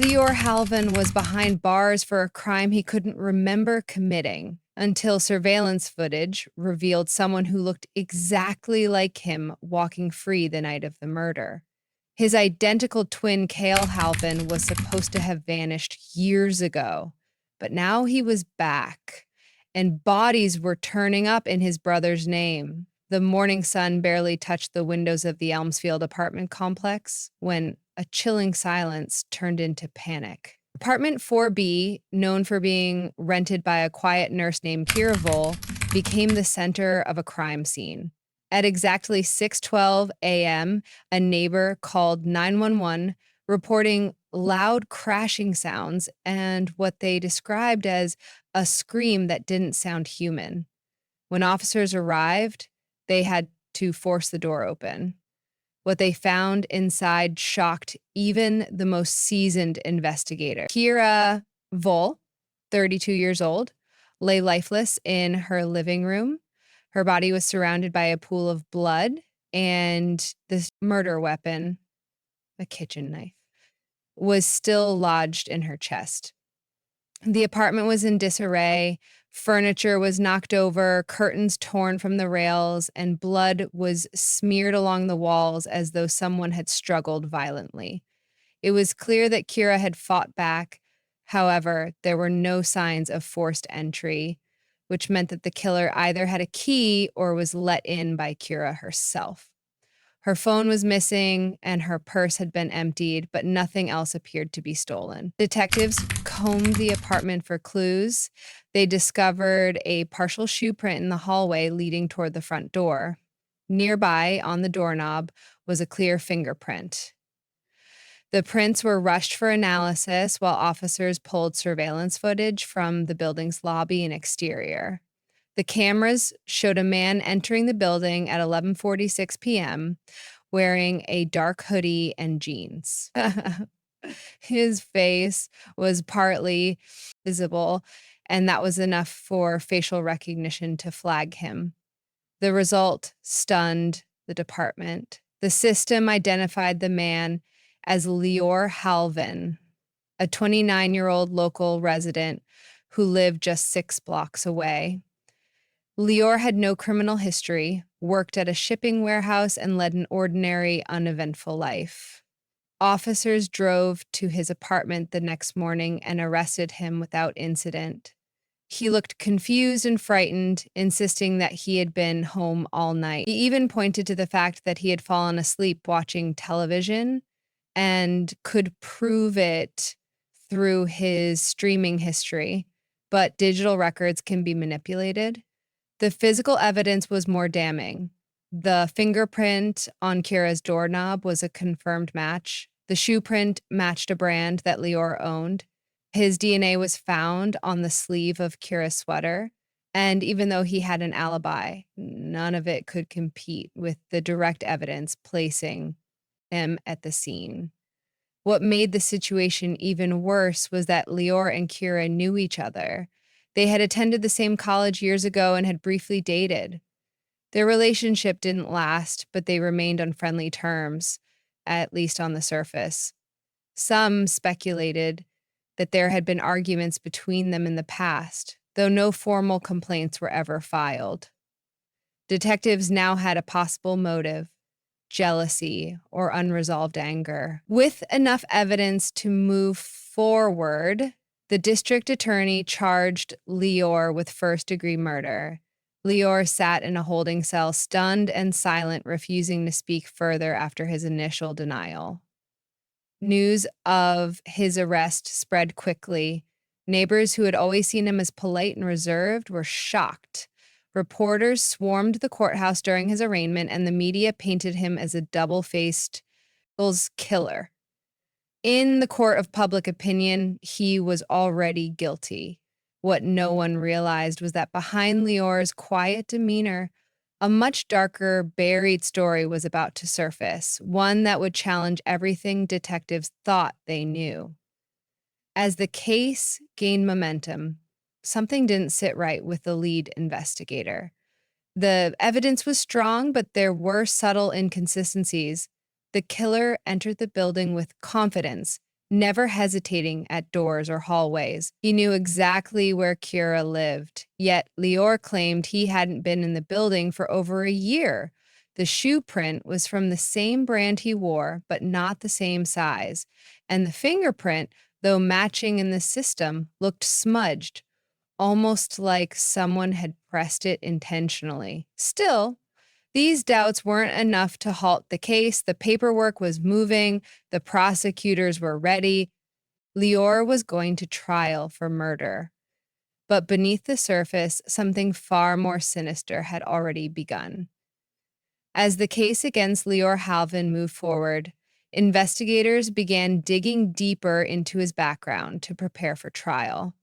Lior Halven was behind bars for a crime he couldn't remember committing until surveillance footage revealed someone who looked exactly like him walking free the night of the murder. His identical twin, Kael Halven, was supposed to have vanished years ago, but now he was back, and bodies were turning up in his brother's name. The morning sun barely touched the windows of the Elmsfield apartment complex when a chilling silence turned into panic. Apartment 4B, known for being rented by a quiet nurse named Kira Vole, became the center of a crime scene. At exactly 6:12 a.m., a neighbor called 911, reporting loud crashing sounds and what they described as a scream that didn't sound human. When officers arrived, they had to force the door open. What they found inside shocked even the most seasoned investigator. Kira Vole, 32 years old, lay lifeless in her living room. Her body was surrounded by a pool of blood, and this murder weapon, a kitchen knife, was still lodged in her chest. The apartment was in disarray. Furniture was knocked over, curtains torn from the rails, and blood was smeared along the walls as though someone had struggled violently. It was clear that Kira had fought back. However, there were no signs of forced entry, which meant that the killer either had a key or was let in by Kira herself. Her phone was missing and her purse had been emptied, but nothing else appeared to be stolen. Detectives combed the apartment for clues. They discovered a partial shoe print in the hallway leading toward the front door. Nearby, on the doorknob, was a clear fingerprint. The prints were rushed for analysis while officers pulled surveillance footage from the building's lobby and exterior. The cameras showed a man entering the building at 11:46 p.m. wearing a dark hoodie and jeans. His face was partly visible, and that was enough for facial recognition to flag him. The result stunned the department. The system identified the man as Lior Halven, a 29-year-old local resident who lived just 6 blocks away. Lior had no criminal history, worked at a shipping warehouse, and led an ordinary, uneventful life. Officers drove to his apartment the next morning and arrested him without incident. He looked confused and frightened, insisting that he had been home all night. He even pointed to the fact that he had fallen asleep watching television and could prove it through his streaming history. But digital records can be manipulated. The physical evidence was more damning. The fingerprint on Kira's doorknob was a confirmed match. The shoe print matched a brand that Lior owned. His DNA was found on the sleeve of Kira's sweater. And even though he had an alibi, none of it could compete with the direct evidence placing him at the scene. What made the situation even worse was that Lior and Kira knew each other. They had attended the same college years ago and had briefly dated. Their relationship didn't last, but they remained on friendly terms, at least on the surface. Some speculated that there had been arguments between them in the past, though no formal complaints were ever filed. Detectives now had a possible motive: jealousy or unresolved anger. With enough evidence to move forward, the district attorney charged Lior with first-degree murder. Lior sat in a holding cell, stunned and silent, refusing to speak further after his initial denial. News of his arrest spread quickly. Neighbors who had always seen him as polite and reserved were shocked. Reporters swarmed the courthouse during his arraignment, and the media painted him as a double-faced killer. In the court of public opinion, he was already guilty. What no one realized was that behind Lior's quiet demeanor, a much darker, buried story was about to surface, one that would challenge everything detectives thought they knew. As the case gained momentum, something didn't sit right with the lead investigator. The evidence was strong, but there were subtle inconsistencies. The killer entered the building with confidence, never hesitating at doors or hallways. He knew exactly where Kira lived, yet Lior claimed he hadn't been in the building for over a year. The shoe print was from the same brand he wore, but not the same size, and the fingerprint, though matching in the system, looked smudged, almost like someone had pressed it intentionally. Still, these doubts weren't enough to halt the case. The paperwork was moving, the prosecutors were ready. Lior was going to trial for murder. But beneath the surface, something far more sinister had already begun. As the case against Lior Halven moved forward, investigators began digging deeper into his background to prepare for trial.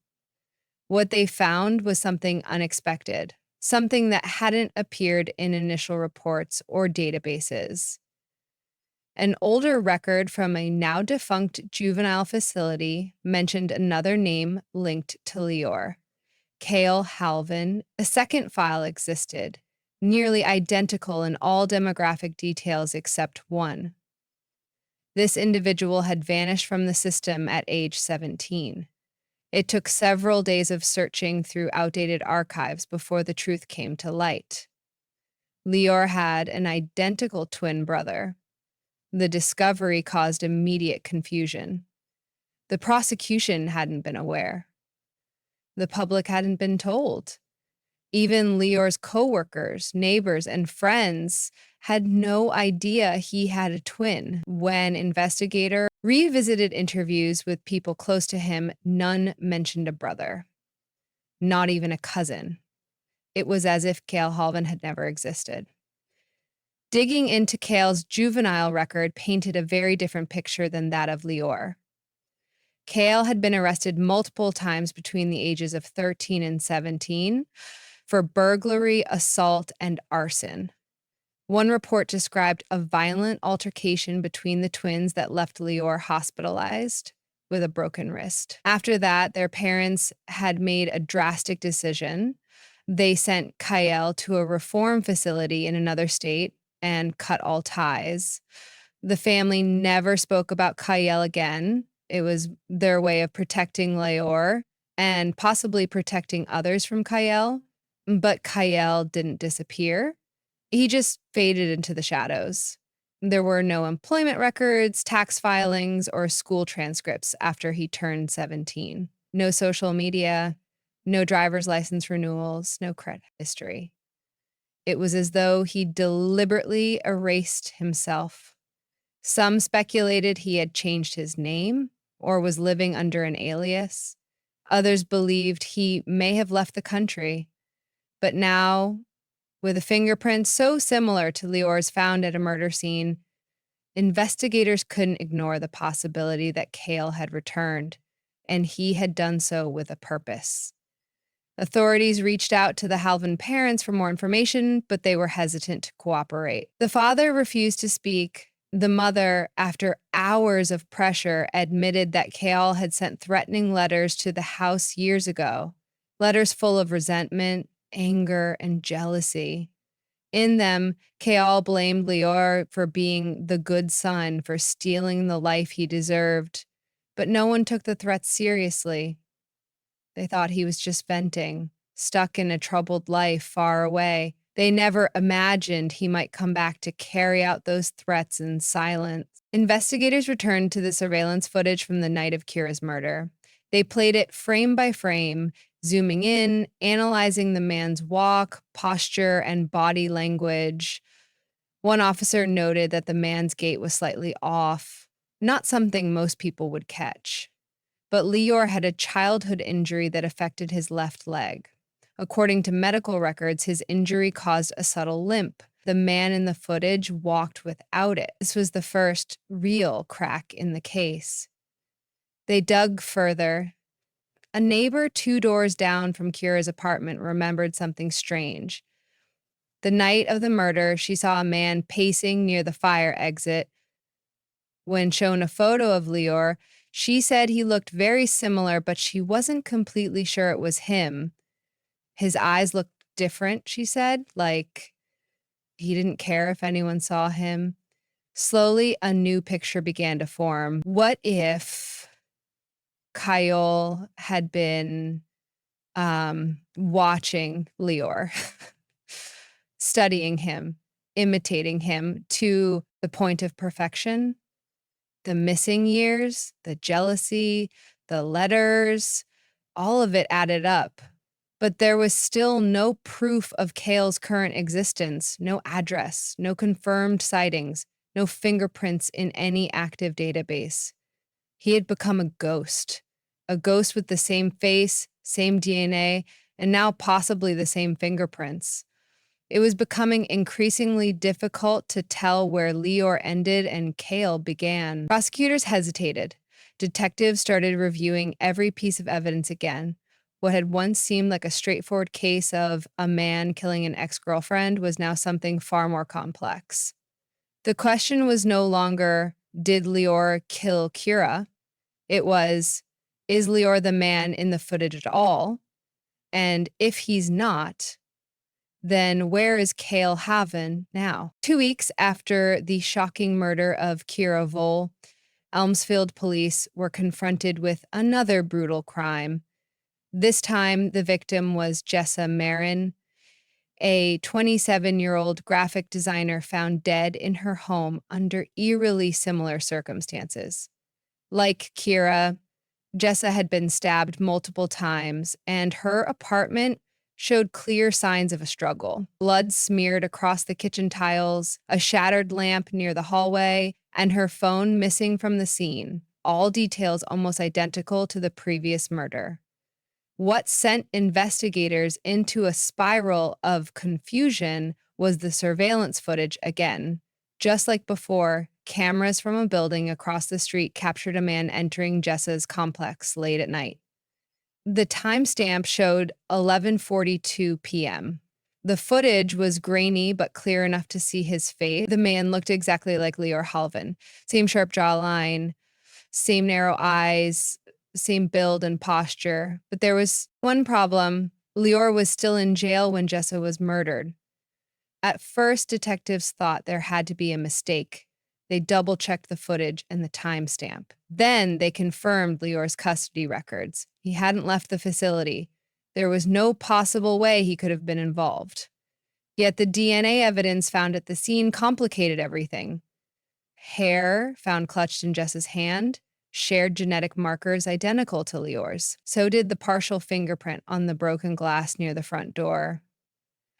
What they found was something unexpected, something that hadn't appeared in initial reports or databases. An older record from a now defunct juvenile facility mentioned another name linked to Lior, Kael Halven. A second file existed, nearly identical in all demographic details except one. This individual had vanished from the system at age 17. It took several days of searching through outdated archives before the truth came to light. Lior had an identical twin brother. The discovery caused immediate confusion. The prosecution hadn't been aware. The public hadn't been told. Even Lior's coworkers, neighbors, and friends had no idea he had a twin. When investigators revisited interviews with people close to him, none mentioned a brother, not even a cousin. It was as if Kael Halven had never existed. Digging into Kael's juvenile record painted a very different picture than that of Lior. Kael had been arrested multiple times between the ages of 13 and 17 for burglary, assault, and arson. One report described a violent altercation between the twins that left Lior hospitalized with a broken wrist. After that, their parents had made a drastic decision. They sent Kael to a reform facility in another state and cut all ties. The family never spoke about Kael again. It was their way of protecting Lior and possibly protecting others from Kael. But Kael didn't disappear. He just faded into the shadows. There were no employment records, tax filings, or school transcripts after he turned 17. No social media, no driver's license renewals, no credit history. It was as though he deliberately erased himself. Some speculated he had changed his name or was living under an alias. Others believed he may have left the country. But now, with a fingerprint so similar to Lior's found at a murder scene, investigators couldn't ignore the possibility that Kael had returned, and he had done so with a purpose. Authorities reached out to the Halven parents for more information, but they were hesitant to cooperate. The father refused to speak. The mother, after hours of pressure, admitted that Kael had sent threatening letters to the house years ago, letters full of resentment, anger, and jealousy. In them, Kael blamed Lior for being the good son, for stealing the life he deserved, but no one took the threats seriously. They thought he was just venting, stuck in a troubled life far away. They never imagined he might come back to carry out those threats in silence. Investigators returned to the surveillance footage from the night of Kira's murder. They played it frame by frame, zooming in, analyzing the man's walk, posture, and body language. One officer noted that the man's gait was slightly off, not something most people would catch. But Lior had a childhood injury that affected his left leg. According to medical records, his injury caused a subtle limp. The man in the footage walked without it. This was the first real crack in the case. They dug further. A neighbor 2 doors down from Kira's apartment remembered something strange. The night of the murder, she saw a man pacing near the fire exit. When shown a photo of Lior, she said he looked very similar, but she wasn't completely sure it was him. His eyes looked different, she said, like he didn't care if anyone saw him. Slowly, a new picture began to form. What if Kael had been watching Lior, studying him, imitating him to the point of perfection. The missing years, the jealousy, the letters, all of it added up. But there was still no proof of Kael's current existence, no address, no confirmed sightings, no fingerprints in any active database. He had become a ghost with the same face, same DNA, and now possibly the same fingerprints. It was becoming increasingly difficult to tell where Lior ended and Kael began. Prosecutors hesitated. Detectives started reviewing every piece of evidence again. What had once seemed like a straightforward case of a man killing an ex-girlfriend was now something far more complex. The question was no longer, did Lior kill Kira? It was, is Lior the man in the footage at all? And if he's not, then where is Kael Halven now? 2 weeks after the shocking murder of Kira Vole, Elmsfield police were confronted with another brutal crime. This time, the victim was Jessa Marin, a 27-year-old graphic designer found dead in her home under eerily similar circumstances. Like Kira, Jessa had been stabbed multiple times, and her apartment showed clear signs of a struggle. Blood smeared across the kitchen tiles, a shattered lamp near the hallway, and her phone missing from the scene, all details almost identical to the previous murder. What sent investigators into a spiral of confusion was the surveillance footage again. Just like before, cameras from a building across the street captured a man entering Jessa's complex late at night. The timestamp showed 11:42 p.m. The footage was grainy but clear enough to see his face. The man looked exactly like Lior Halven. Same sharp jawline, same narrow eyes, same build and posture. But there was one problem. Lior was still in jail when Jessa was murdered. At first, detectives thought there had to be a mistake. They double-checked the footage and the timestamp. Then they confirmed Lior's custody records. He hadn't left the facility. There was no possible way he could have been involved. Yet the DNA evidence found at the scene complicated everything. Hair found clutched in Jessa's hand shared genetic markers identical to Lior's. So did the partial fingerprint on the broken glass near the front door.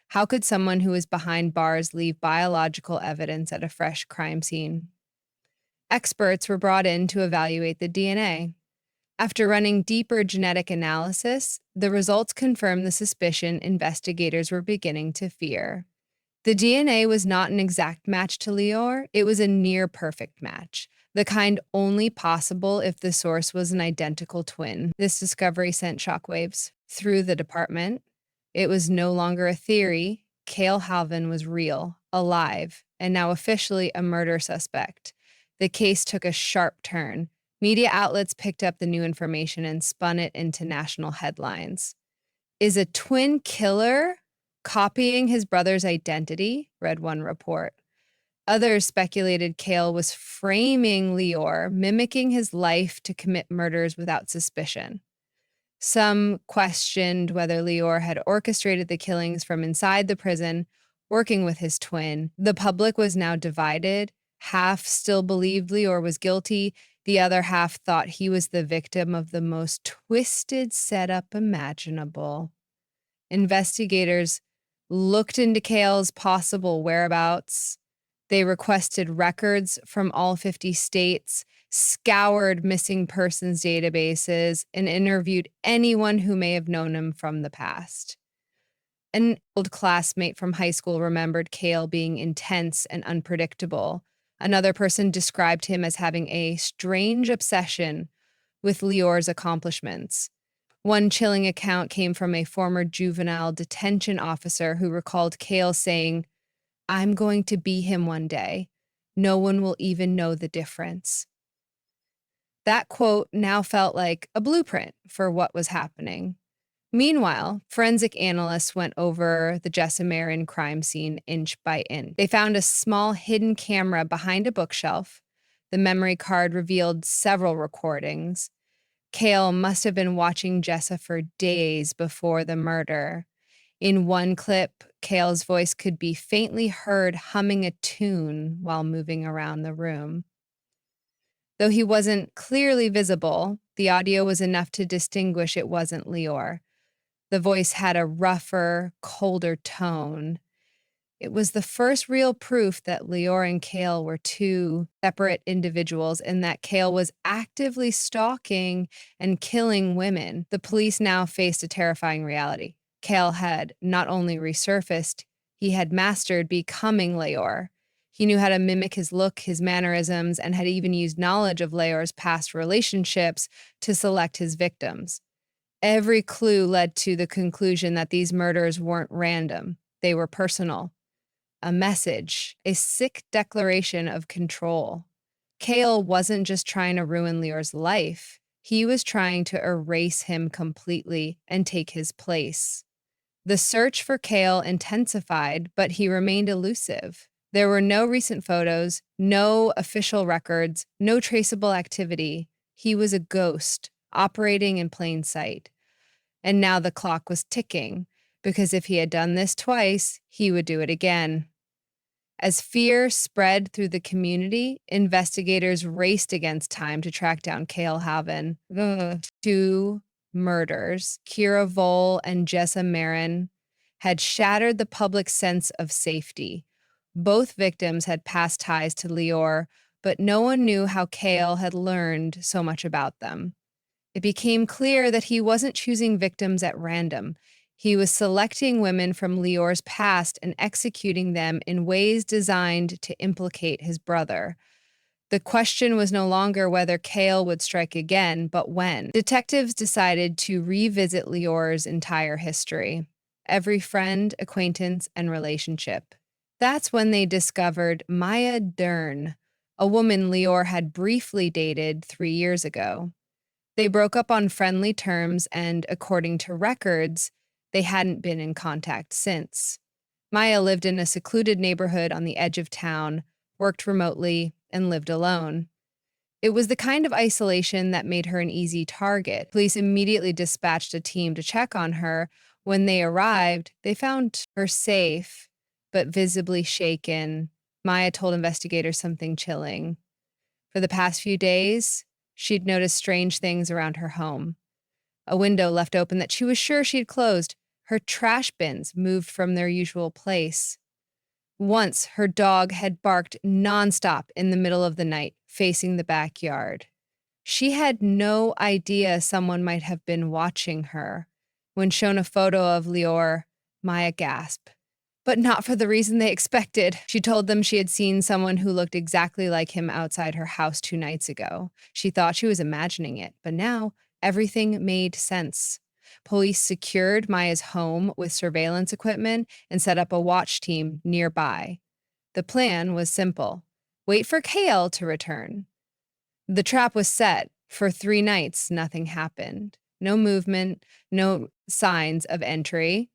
How could someone who was behind bars leave biological evidence at a fresh crime scene? Experts were brought in to evaluate the DNA. After running deeper genetic analysis, the results confirmed the suspicion investigators were beginning to fear. The DNA was not an exact match to Lior, it was a near-perfect match, the kind only possible if the source was an identical twin. This discovery sent shockwaves through the department. It was no longer a theory. Kael Halven was real, alive, and now officially a murder suspect. The case took a sharp turn. Media outlets picked up the new information and spun it into national headlines. Is a twin killer copying his brother's identity? Read one report. Others speculated Kael was framing Lior, mimicking his life to commit murders without suspicion. Some questioned whether Lior had orchestrated the killings from inside the prison, working with his twin. The public was now divided. Half still believed Lior was guilty. The other half thought he was the victim of the most twisted setup imaginable. Investigators looked into Kael's possible whereabouts. They requested records from all 50 states, scoured missing persons databases, and interviewed anyone who may have known him from the past. An old classmate from high school remembered Kael being intense and unpredictable. Another person described him as having a strange obsession with Lior's accomplishments. One chilling account came from a former juvenile detention officer who recalled Kael saying, "I'm going to be him one day. No one will even know the difference." That quote now felt like a blueprint for what was happening. Meanwhile, forensic analysts went over the Jessa Marin crime scene inch by inch. They found a small hidden camera behind a bookshelf. The memory card revealed several recordings. Kael must have been watching Jessa for days before the murder. In one clip, Kael's voice could be faintly heard humming a tune while moving around the room. Though he wasn't clearly visible, the audio was enough to distinguish it wasn't Lior. The voice had a rougher, colder tone. It was the first real proof that Lior and Kael were two separate individuals and that Kael was actively stalking and killing women. The police now faced a terrifying reality. Kael had not only resurfaced, he had mastered becoming Lior. He knew how to mimic his look, his mannerisms, and had even used knowledge of Lior's past relationships to select his victims. Every clue led to the conclusion that these murders weren't random, they were personal. A message, a sick declaration of control. Kael wasn't just trying to ruin Lior's life, he was trying to erase him completely and take his place. The search for Kael intensified, but he remained elusive. There were no recent photos, no official records, no traceable activity. He was a ghost, operating in plain sight. And now the clock was ticking, because if he had done this twice, he would do it again. As fear spread through the community, investigators raced against time to track down Kael Halven. The two murders, Kira Vole and Jessa Marin, had shattered the public's sense of safety. Both victims had past ties to Lior, but no one knew how Kael had learned so much about them. It became clear that he wasn't choosing victims at random. He was selecting women from Lior's past and executing them in ways designed to implicate his brother. The question was no longer whether Kael would strike again, but when. Detectives decided to revisit Lior's entire history, every friend, acquaintance, and relationship. That's when they discovered Maya Dern, a woman Lior had briefly dated 3 years ago. They broke up on friendly terms, and according to records, they hadn't been in contact since. Maya lived in a secluded neighborhood on the edge of town, worked remotely, and lived alone. It was the kind of isolation that made her an easy target. Police immediately dispatched a team to check on her. When they arrived, they found her safe, but visibly shaken. Maya told investigators something chilling. For the past few days, she'd noticed strange things around her home. A window left open that she was sure she'd closed. Her trash bins moved from their usual place. Once, her dog had barked nonstop in the middle of the night, facing the backyard. She had no idea someone might have been watching her. When shown a photo of Lior, Maya gasped. But not for the reason they expected. She told them she had seen someone who looked exactly like him outside her house 2 nights ago. She thought she was imagining it, but now everything made sense. Police secured Maya's home with surveillance equipment and set up a watch team nearby. The plan was simple. Wait for Kael to return. The trap was set. For 3 nights, nothing happened. No movement, no signs of entry.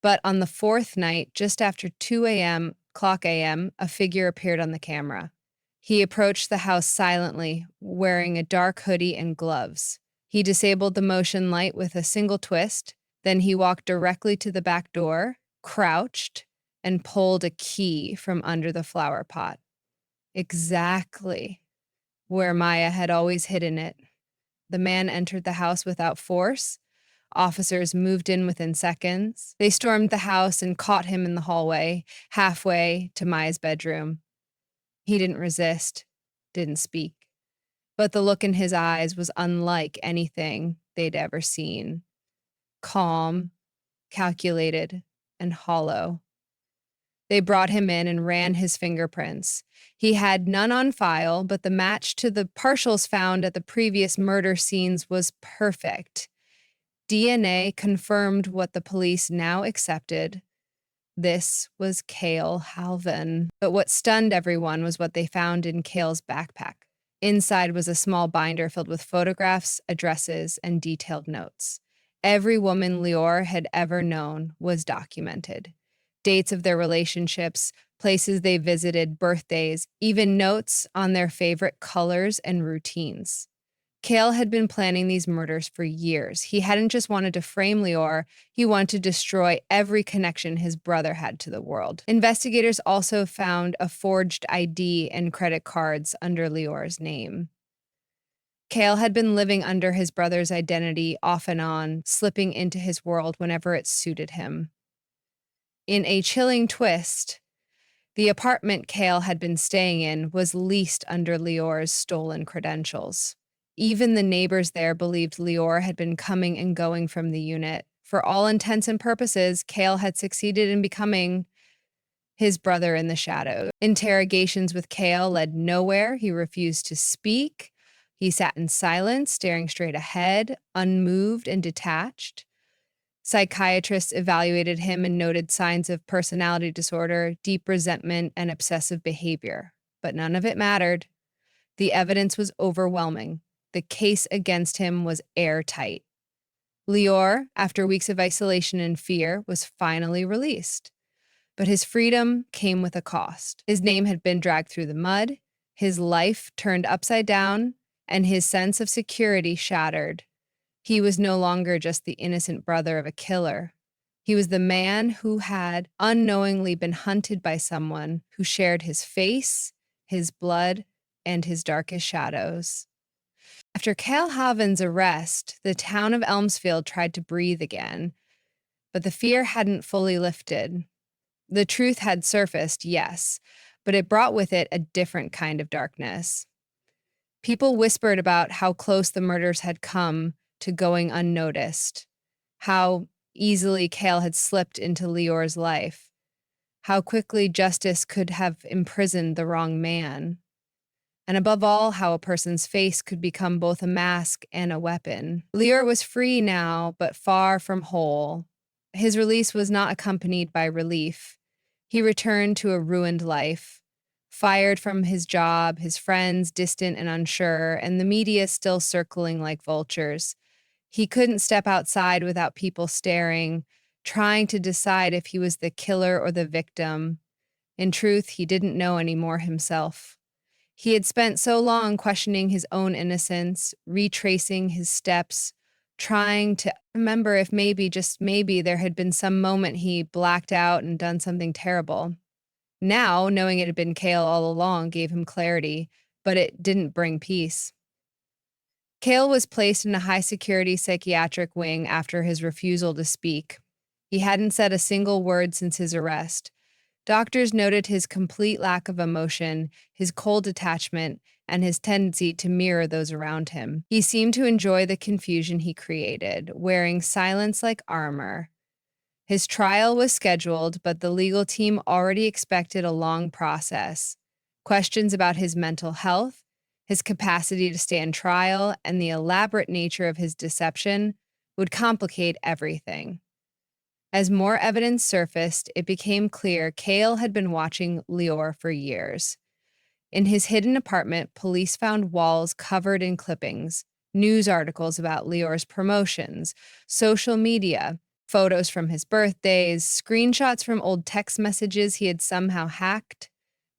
But on the 4th night, just after 2 a.m., clock a.m., a figure appeared on the camera. He approached the house silently, wearing a dark hoodie and gloves. He disabled the motion light with a single twist. Then he walked directly to the back door, crouched, and pulled a key from under the flower pot. Exactly where Maya had always hidden it. The man entered the house without force. Officers moved in within seconds. They stormed the house and caught him in the hallway, halfway to Maya's bedroom. He didn't resist, didn't speak. But the look in his eyes was unlike anything they'd ever seen. Calm, calculated, and hollow. They brought him in and ran his fingerprints. He had none on file, but the match to the partials found at the previous murder scenes was perfect. DNA confirmed what the police now accepted. This was Kael Halven. But what stunned everyone was what they found in Kael's backpack. Inside was a small binder filled with photographs, addresses, and detailed notes. Every woman Lior had ever known was documented. Dates of their relationships, places they visited, birthdays, even notes on their favorite colors and routines. Kael had been planning these murders for years. He hadn't just wanted to frame Lior, he wanted to destroy every connection his brother had to the world. Investigators also found a forged ID and credit cards under Lior's name. Kael had been living under his brother's identity off and on, slipping into his world whenever it suited him. In a chilling twist, the apartment Kael had been staying in was leased under Lior's stolen credentials. Even the neighbors there believed Lior had been coming and going from the unit. For all intents and purposes, Kael had succeeded in becoming his brother in the shadows. Interrogations with Kael led nowhere. He refused to speak. He sat in silence, staring straight ahead, unmoved and detached. Psychiatrists evaluated him and noted signs of personality disorder, deep resentment, and obsessive behavior. But none of it mattered. The evidence was overwhelming. The case against him was airtight. Lior, after weeks of isolation and fear, was finally released. But his freedom came with a cost. His name had been dragged through the mud, his life turned upside down, and his sense of security shattered. He was no longer just the innocent brother of a killer. He was the man who had unknowingly been hunted by someone who shared his face, his blood, and his darkest shadows. After Kael Halven's arrest, the town of Elmsfield tried to breathe again, but the fear hadn't fully lifted. The truth had surfaced, yes, but it brought with it a different kind of darkness. People whispered about how close the murders had come to going unnoticed, how easily Kael had slipped into Lior's life, how quickly justice could have imprisoned the wrong man, and above all, how a person's face could become both a mask and a weapon. Lior was free now, but far from whole. His release was not accompanied by relief. He returned to a ruined life, fired from his job, his friends distant and unsure, and the media still circling like vultures. He couldn't step outside without people staring, trying to decide if he was the killer or the victim. In truth, he didn't know anymore himself. He had spent so long questioning his own innocence, retracing his steps, trying to remember if maybe, just maybe, there had been some moment he blacked out and done something terrible. Now, knowing it had been Kael all along gave him clarity, but it didn't bring peace. Kael was placed in a high-security psychiatric wing after his refusal to speak. He hadn't said a single word since his arrest. Doctors noted his complete lack of emotion, his cold detachment, and his tendency to mirror those around him. He seemed to enjoy the confusion he created, wearing silence like armor. His trial was scheduled, but the legal team already expected a long process. Questions about his mental health, his capacity to stand trial, and the elaborate nature of his deception would complicate everything. As more evidence surfaced, it became clear Kael had been watching Lior for years. In his hidden apartment, police found walls covered in clippings, news articles about Lior's promotions, social media, photos from his birthdays, screenshots from old text messages he had somehow hacked.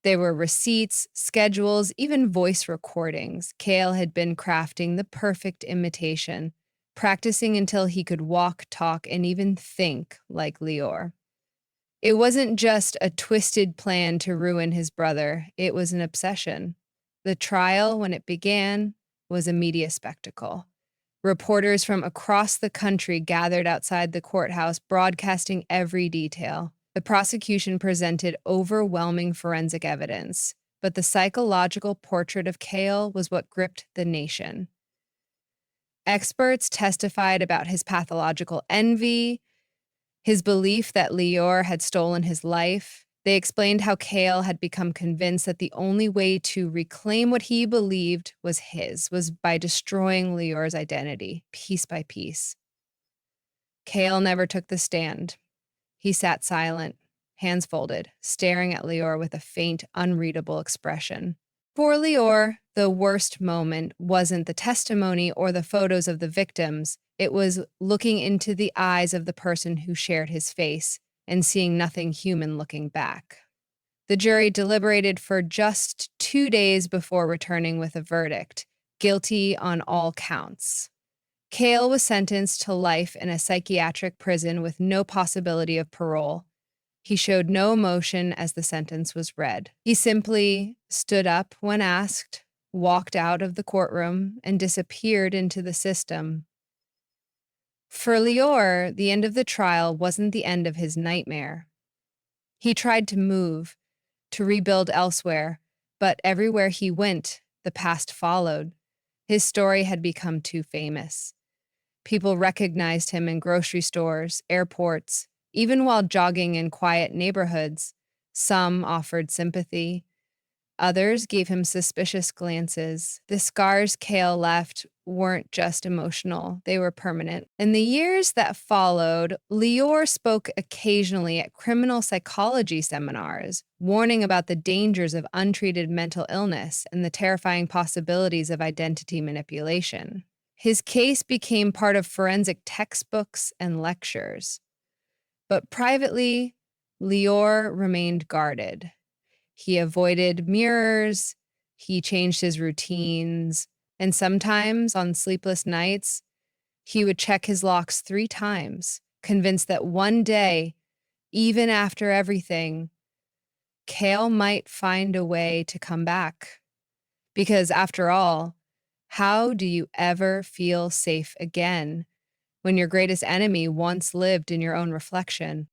There were receipts, schedules, even voice recordings. Kael had been crafting the perfect imitation, practicing until he could walk, talk, and even think like Lior. It wasn't just a twisted plan to ruin his brother, it was an obsession. The trial, when it began, was a media spectacle. Reporters from across the country gathered outside the courthouse, broadcasting every detail. The prosecution presented overwhelming forensic evidence, but the psychological portrait of Kael was what gripped the nation. Experts testified about his pathological envy, his belief that Lior had stolen his life. They explained how Kael had become convinced that the only way to reclaim what he believed was his was by destroying Lior's identity, piece by piece. Kael never took the stand. He sat silent, hands folded, staring at Lior with a faint, unreadable expression. For Lior, the worst moment wasn't the testimony or the photos of the victims. It was looking into the eyes of the person who shared his face and seeing nothing human looking back. The jury deliberated for just 2 days before returning with a verdict. guilty on all counts. Kael was sentenced to life in a psychiatric prison with no possibility of parole. He showed no emotion as the sentence was read. He simply stood up when asked, walked out of the courtroom, and disappeared into the system. For Lior, the end of the trial wasn't the end of his nightmare. He tried to move, to rebuild elsewhere, but everywhere he went, the past followed. His story had become too famous. People recognized him in grocery stores, airports, even while jogging in quiet neighborhoods. Some offered sympathy. Others gave him suspicious glances. The scars Kael left weren't just emotional, they were permanent. In the years that followed, Lior spoke occasionally at criminal psychology seminars, warning about the dangers of untreated mental illness and the terrifying possibilities of identity manipulation. His case became part of forensic textbooks and lectures. But privately, Lior remained guarded. He avoided mirrors, he changed his routines, and sometimes on sleepless nights, he would check his locks 3 times, convinced that one day, even after everything, Kael might find a way to come back. Because after all, how do you ever feel safe again when your greatest enemy once lived in your own reflection?